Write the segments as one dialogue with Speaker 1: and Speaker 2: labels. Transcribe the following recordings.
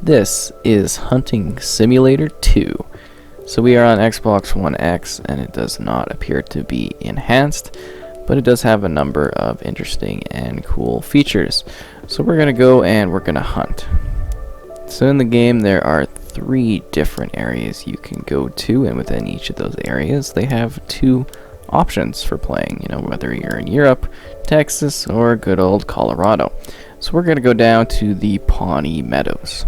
Speaker 1: This is Hunting Simulator 2. So we are on Xbox One X, and it does not appear to be enhanced, but it does have a number of interesting and cool features. So we're going to go and we're going to hunt. So in the game there are 3 different areas you can go to, and within each of those areas they have 2 options for playing, whether you're in Europe, Texas, or good old Colorado. So we're going to go down to the Pawnee Meadows.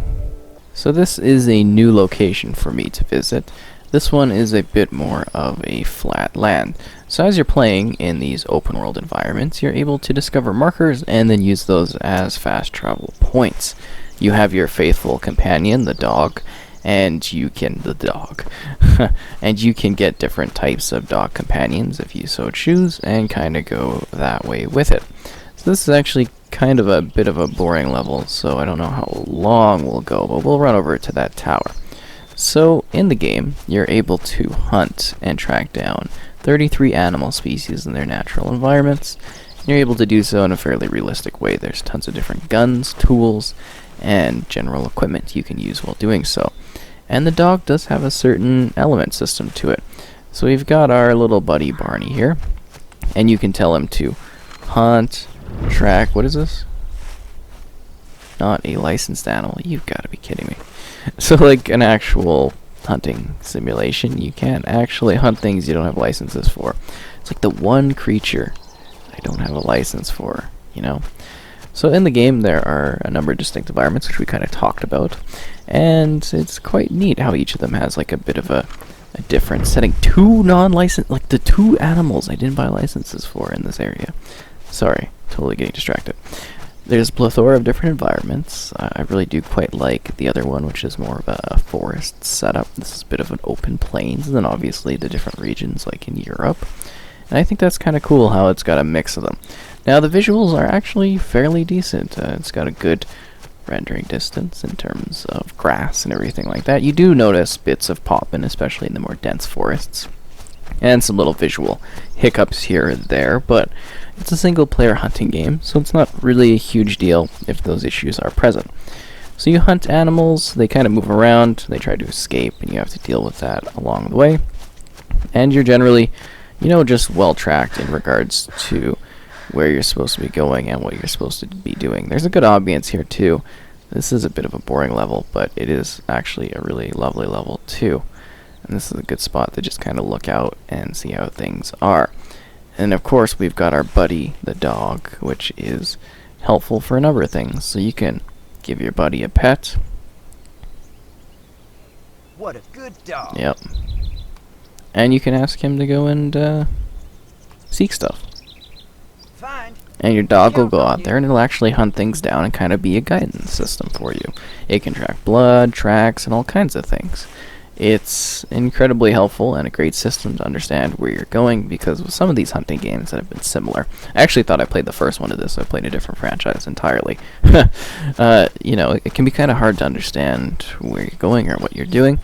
Speaker 1: So this is a new location for me to visit. This one is a bit more of a flat land. So as you're playing in these open world environments, you're able to discover markers and then use those as fast travel points. You have your faithful companion, the dog, and you can and you can get different types of dog companions if you so choose, and kind of go that way with it. So this is actually kind of a bit of a boring level, so I don't know how long we'll go, but we'll run over to that tower. So in the game, you're able to hunt and track down 33 animal species in their natural environments. You're able to do so in a fairly realistic way. There's tons of different guns, tools, and general equipment you can use while doing so. And the dog does have a certain element system to it. So we've got our little buddy Barney here, and you can tell him to hunt, track, what is this? Not a licensed animal. You've got to be kidding me. So like an actual hunting simulation, you can't actually hunt things you don't have licenses for. It's like the one creature I don't have a license for, So in the game there are a number of distinct environments, which we kind of talked about, and it's quite neat how each of them has like a bit of a different setting. 2 non-licensed, like the 2 animals I didn't buy licenses for in this area. Sorry, totally getting distracted. There's a plethora of different environments. I really do quite like the other one, which is more of a forest setup. This is a bit of an open plains, and then obviously the different regions like in Europe. And I think that's kind of cool how it's got a mix of them. Now the visuals are actually fairly decent. It's got a good rendering distance in terms of grass and everything like that. You do notice bits of popping, especially in the more dense forests, and some little visual hiccups here and there, but it's a single player hunting game, so it's not really a huge deal if those issues are present. So you hunt animals, they kind of move around, they try to escape, and you have to deal with that along the way. And you're generally, just well tracked in regards to where you're supposed to be going and what you're supposed to be doing. There's a good ambience here too. This is a bit of a boring level, but it is actually a really lovely level too. And this is a good spot to just kind of look out and see how things are. And of course we've got our buddy, the dog, which is helpful for a number of things. So you can give your buddy a pet.
Speaker 2: What a good dog.
Speaker 1: Yep. And you can ask him to go and seek stuff.
Speaker 2: Fine.
Speaker 1: And your dog will go out there and it'll actually hunt things down and kind of be a guidance system for you. It can track blood, tracks, and all kinds of things. It's incredibly helpful and a great system to understand where you're going, because with some of these hunting games that have been similar, I actually thought I played the first one of this, so I played a different franchise entirely. It can be kind of hard to understand where you're going or what you're doing,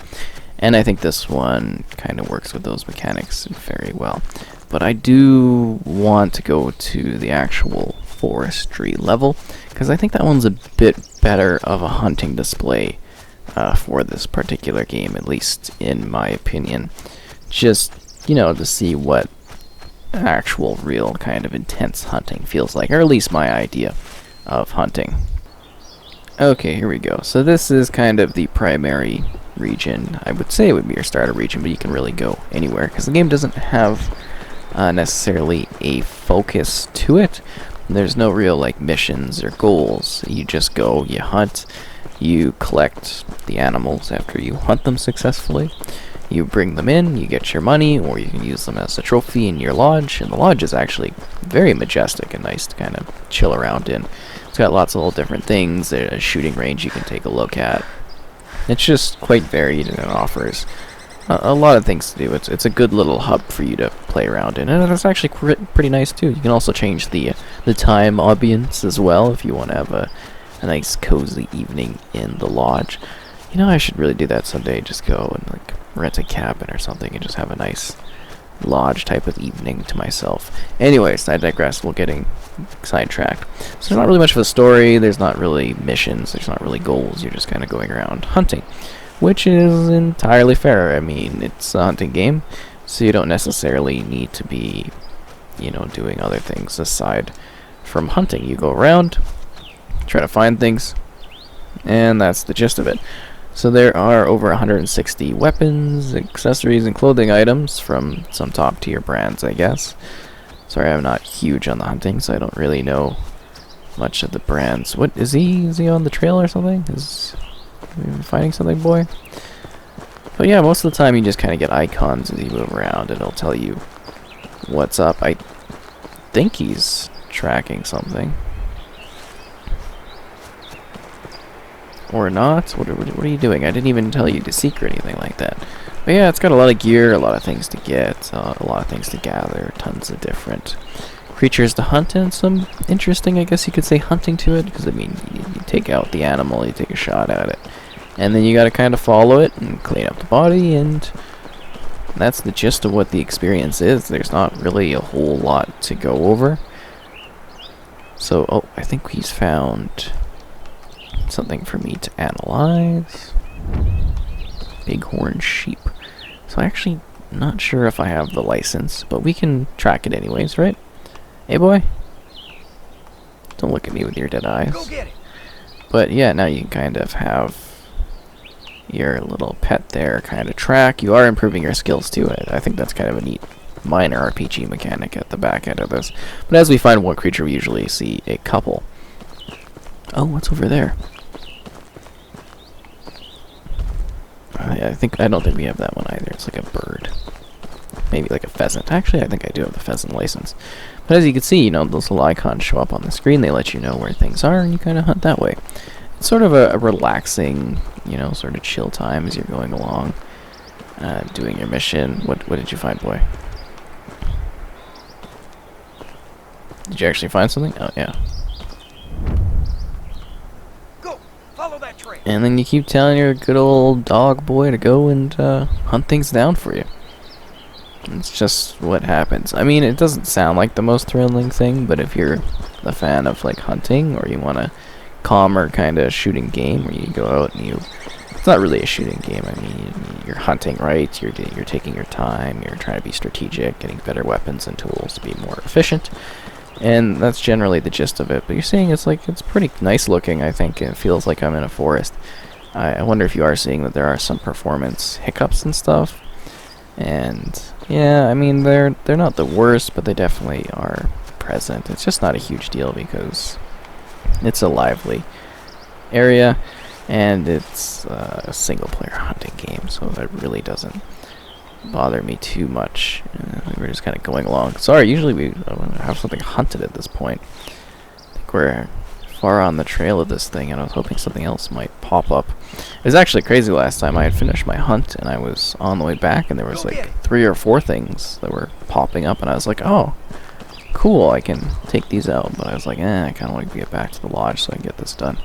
Speaker 1: and I think this one kind of works with those mechanics very well. But I do want to go to the actual forestry level, because I think that one's a bit better of a hunting display for this particular game, at least in my opinion. Just, to see what actual real kind of intense hunting feels like, or at least my idea of hunting. Okay, here we go. So this is kind of the primary region. I would say it would be your starter region, but you can really go anywhere, because the game doesn't have necessarily a focus to it. There's no real missions or goals. You just go, you hunt, you collect the animals after you hunt them successfully, you bring them in, you get your money, or you can use them as a trophy in your lodge. And the lodge is actually very majestic and nice to kind of chill around in. It's got lots of little different things. There's a shooting range you can take a look at. It's just quite varied, and it offers a lot of things to do. It's a good little hub for you to play around in, and it's actually pretty nice too. You can also change the time ambience as well if you want to have a nice cozy evening in the lodge. I should really do that someday. Just go and rent a cabin or something and just have a nice lodge type of evening to myself. Anyways, I digress. We're getting sidetracked. So there's not really much of a story. There's not really missions. There's not really goals. You're just kind of going around hunting, which is entirely fair. I mean, it's a hunting game, so you don't necessarily need to be, you know, doing other things aside from hunting. You go around, try to find things, and that's the gist of it. So there are over 160 weapons, accessories, and clothing items from some top tier brands, I guess. Sorry, I'm not huge on the hunting, so I don't really know much of the brands. What is he? Is he on the trail or something? Is he finding something, boy? But yeah, most of the time you just kind of get icons as you move around, and it'll tell you what's up. I think he's tracking something. Or not? What are you doing? I didn't even tell you to seek or anything like that. But yeah, it's got a lot of gear, a lot of things to get, a lot of things to gather, tons of different creatures to hunt, and some interesting, I guess you could say, hunting to it, because I mean, you take out the animal, you take a shot at it, and then you gotta kind of follow it and clean up the body, and that's the gist of what the experience is. There's not really a whole lot to go over. So, oh, I think he's found something for me to analyze. Bighorn sheep. So I'm actually not sure if I have the license, but we can track it anyways, right? Hey boy, don't look at me with your dead eyes.
Speaker 2: Go get it.
Speaker 1: But yeah, now you can kind of have your little pet there kind of track. You are improving your skills to it. I think that's kind of a neat minor RPG mechanic at the back end of this. But as we find one creature, we usually see a couple. Oh, what's over there? I don't think we have that one either. It's like a bird. Maybe like a pheasant. Actually, I think I do have the pheasant license. But as you can see, you know, those little icons show up on the screen. They let you know where things are, and you kind of hunt that way. It's sort of a relaxing, you know, sort of chill time as you're going along, doing your mission. What did you find, boy? Did you actually find something? Oh, yeah.
Speaker 2: Follow that trail.
Speaker 1: And then you keep telling your good old dog boy to go and hunt things down for you. It's just what happens. I mean, it doesn't sound like the most thrilling thing, but if you're a fan of like hunting, or you want a calmer kind of shooting game where you go out and it's not really a shooting game. I mean, you're hunting, right? You're taking your time. You're trying to be strategic, getting better weapons and tools to be more efficient. And that's generally the gist of it. But you're seeing it's pretty nice looking, I think. It feels like I'm in a forest. I wonder if you are seeing that there are some performance hiccups and stuff. And yeah, I mean, they're not the worst, but they definitely are present. It's just not a huge deal because it's a lively area, and it's a single player hunting game, so that really doesn't bother me too much. We're just kind of going along. Sorry, usually we have something hunted at this point. I think we're far on the trail of this thing, and I was hoping something else might pop up. It was actually crazy last time. I had finished my hunt, and I was on the way back, and there was like 3 or 4 things that were popping up, and I was like, oh, cool, I can take these out. But I was like, I kind of want to get back to the lodge so I can get this done.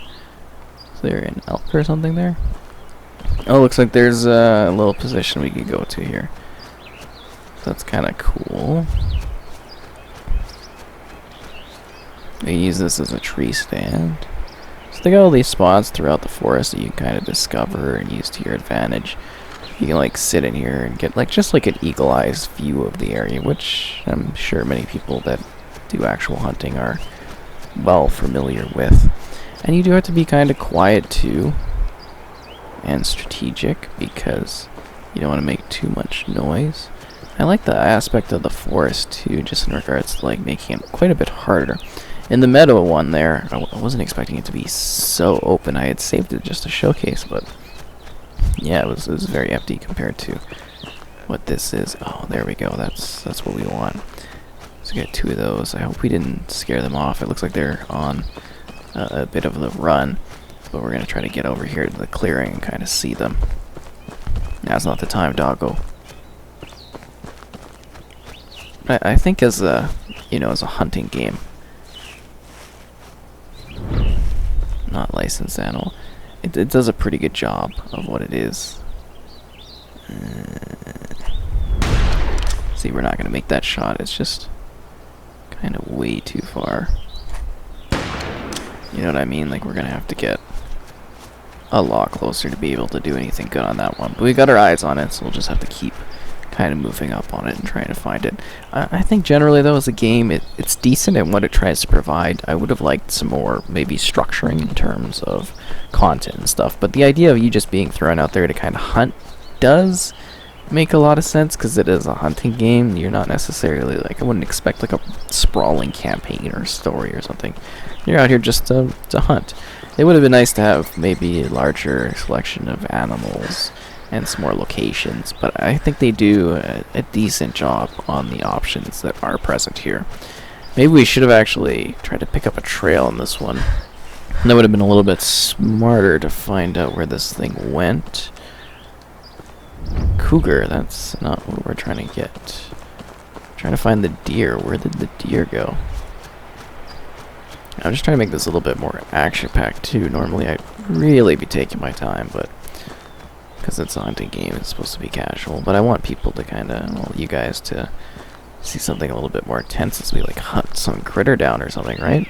Speaker 1: Is there an elk or something there? Oh, looks like there's a little position we could go to here. That's kind of cool. They use this as a tree stand. So they got all these spots throughout the forest that you can kind of discover and use to your advantage. You can like sit in here and get like just like an eagle-eyed view of the area, which I'm sure many people that do actual hunting are well familiar with. And you do have to be kind of quiet too, and strategic, because you don't want to make too much noise. I like the aspect of the forest too, just in regards to like making it quite a bit harder. In the meadow one there, I wasn't expecting it to be so open. I had saved it just to showcase, but yeah, it was very empty compared to what this is. Oh, there we go. That's what we want. So we got 2 of those. I hope we didn't scare them off. It looks like they're on a bit of the run, but we're gonna try to get over here to the clearing and kind of see them. Now's not the time, doggo. But I think as a hunting game, not licensed animal, it does a pretty good job of what it is. See, we're not going to make that shot. It's just kind of way too far. You know what I mean? Like, we're going to have to get a lot closer to be able to do anything good on that one. But we got our eyes on it, so we'll just have to keep kind of moving up on it and trying to find it. I think generally, though, as a game, it's decent in what it tries to provide. I would have liked some more, maybe, structuring in terms of content and stuff. But the idea of you just being thrown out there to kind of hunt does make a lot of sense, because it is a hunting game. You're not necessarily, like, I wouldn't expect, like, a sprawling campaign or story or something. You're out here just to hunt. It would have been nice to have maybe a larger selection of animals and some more locations, but I think they do a decent job on the options that are present here. Maybe we should have actually tried to pick up a trail on this one. That would have been a little bit smarter to find out where this thing went. Cougar, that's not what we're trying to get. Trying to find the deer. Where did the deer go? I'm just trying to make this a little bit more action-packed too. Normally I'd really be taking my time, but because it's a hunting game, it's supposed to be casual. But I want people to kind of, well, you guys to see something a little bit more intense as we like hunt some critter down or something, right?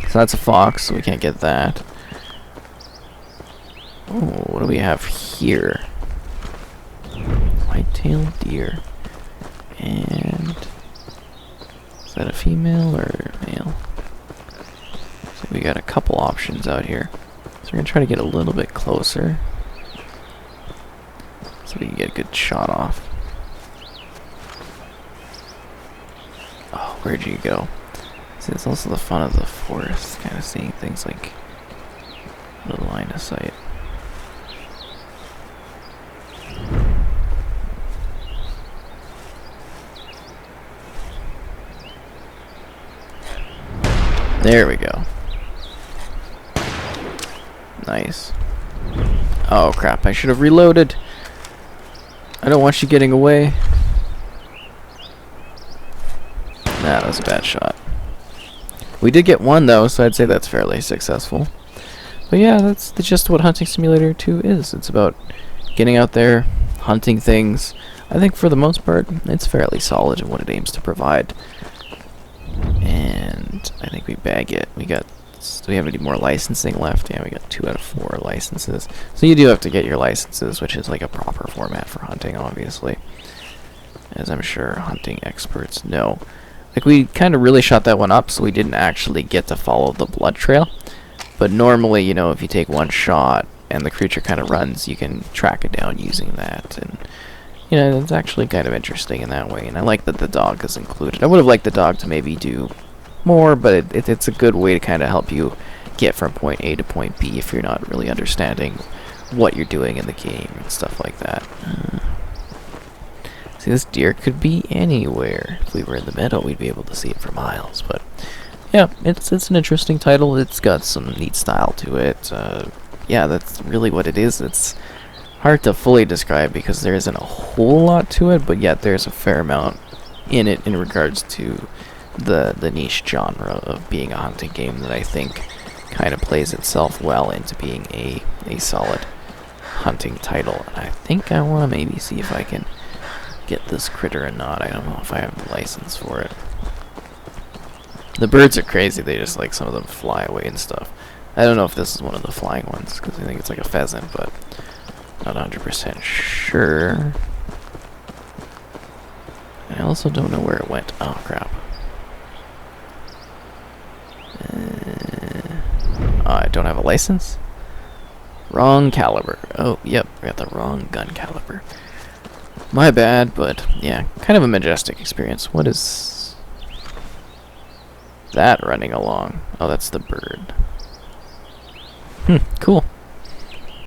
Speaker 1: So that's a fox, so we can't get that. Oh, what do we have here? White-tailed deer. And is that a female or male? So we got a couple options out here. So we're gonna try to get a little bit closer so we can get a good shot off. Oh, where'd you go? See, it's also the fun of the forest, kind of seeing things like the line of sight. There we go. Nice. Oh crap, I should have reloaded. I don't want you getting away. Nah, that was a bad shot. We did get one though, so I'd say that's fairly successful. But yeah, that's just what Hunting Simulator 2 is. It's about getting out there, hunting things. I think for the most part, it's fairly solid in what it aims to provide. And I think we bag it. Do we have any more licensing left? Yeah, we got 2 out of 4 licenses. So you do have to get your licenses, which is like a proper format for hunting, obviously. As I'm sure hunting experts know. Like, we kind of really shot that one up, so we didn't actually get to follow the blood trail. But normally, you know, if you take one shot and the creature kind of runs, you can track it down using that. And, you know, it's actually kind of interesting in that way. And I like that the dog is included. I would have liked the dog to maybe do more, but it's a good way to kind of help you get from point A to point B if you're not really understanding what you're doing in the game and stuff like that. See, this deer could be anywhere. If we were in the meadow, we'd be able to see it for miles. But yeah, it's an interesting title. It's got some neat style to it. Yeah, that's really what it is. It's hard to fully describe because there isn't a whole lot to it, but yet there's a fair amount in it in regards to the niche genre of being a hunting game that I think kind of plays itself well into being a solid hunting title. And I think I want to maybe see if I can get this critter or not. I don't know if I have a license for it. The birds are crazy. They just, like, some of them fly away and stuff. I don't know if this is one of the flying ones because I think it's like a pheasant, but not 100% sure. I also don't know where it went. Oh crap. I don't have a license. Wrong caliber. Oh, yep, I got the wrong gun caliber. My bad, but yeah, kind of a majestic experience. What is that running along? Oh, that's the bird. Cool.